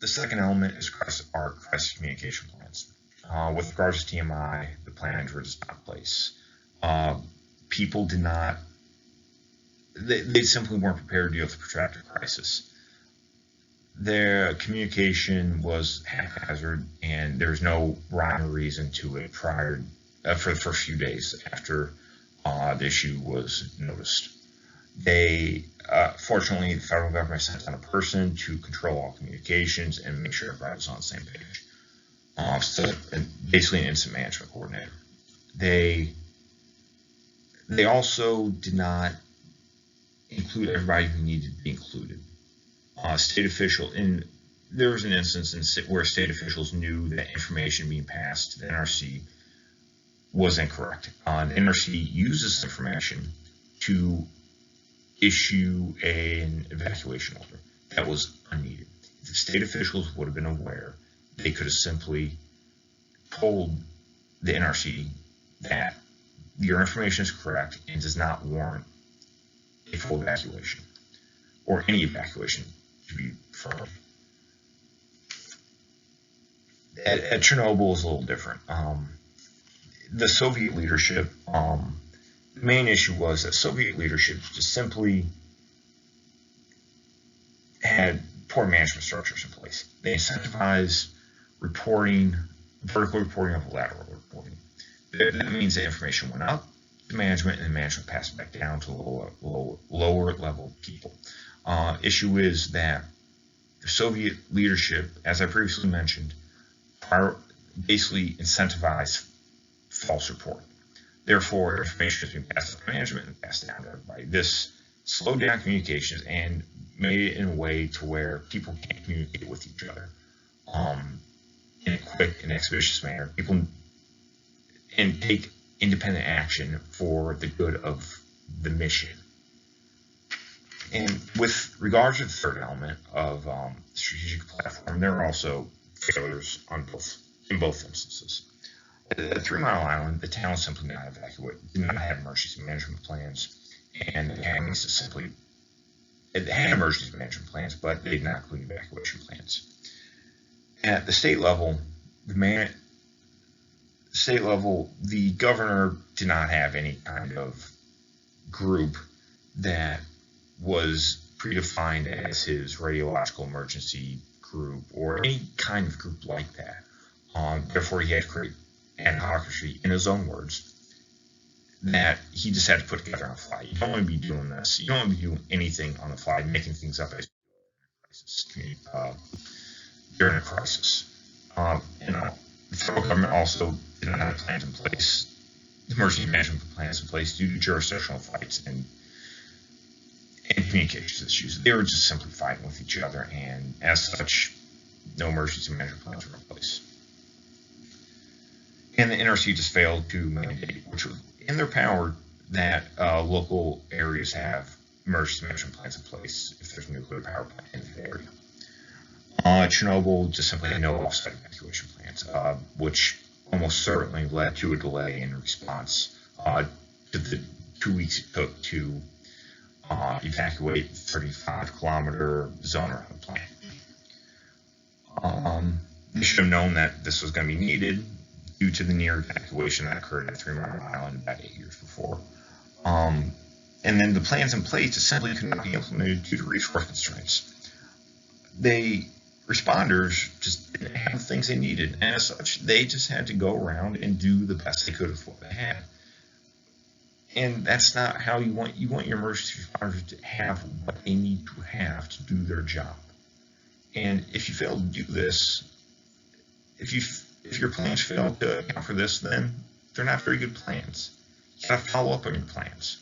The second element is crisis communication plans. With regards to TMI, the plans were just not in place. People did not, they simply weren't prepared to deal with a protracted crisis. Their communication was haphazard, and there was no rhyme or reason to it prior for the first few days after the issue was noticed. Fortunately, the federal government sent down a person to control all communications and make sure everybody was on the same page. So basically, an incident management coordinator. They also did not include everybody who needed to be included. There was an instance where state officials knew that information being passed to the NRC was incorrect. The NRC uses this information to issue an evacuation order that was unneeded. If the state officials would have been aware, they could have simply told the NRC that your information is correct and does not warrant a full evacuation, or any evacuation to be firm. At Chernobyl is a little different. The Soviet leadership, the main issue was that Soviet leadership just simply had poor management structures in place. They incentivized reporting, vertical reporting over lateral reporting. That means that information went up to management, and the management passed it back down to lower level people. Issue is that the Soviet leadership, as I previously mentioned, basically incentivized false reporting. Therefore, information is being passed up to management and passed down to everybody. This slowed down communications and made it in a way to where people can't communicate with each other in a quick and expeditious manner. And take independent action for the good of the mission. And with regards to the third element of strategic platform, there are also failures in both instances. At 3 Mile Island, the town simply did not have emergency management plans, and it had emergency management plans, but they did not include evacuation plans. At the state level, the governor did not have any kind of group that was predefined as his radiological emergency group or any kind of group like that. Therefore, he had to create adhocracy, in his own words, that he just had to put together on the fly. You don't want to be doing this. You don't want to be doing anything on the fly, making things up during a crisis. The federal government also did not have plans in place, emergency management plans in place due to jurisdictional fights and communications issues. They were just simply fighting with each other, and as such, no emergency management plans were in place. And the NRC just failed to mandate, which was in their power, that local areas have emergency management plans in place if there's a nuclear power plant in the area. Chernobyl just simply had no offsite evacuation plans, which almost certainly led to a delay in response to the 2 weeks it took to evacuate the 35-kilometer zone around the plant. They should have known that this was going to be needed due to the near evacuation that occurred at 3 Mile Island about 8 years before. And then the plans in place simply could not be implemented due to resource constraints. Responders just didn't have the things they needed, and as such, they just had to go around and do the best they could with what they had. And that's not how you want your emergency responders to have what they need to have to do their job. And if you fail to do this, if your plans fail to account for this, then they're not very good plans. You gotta follow up on your plans.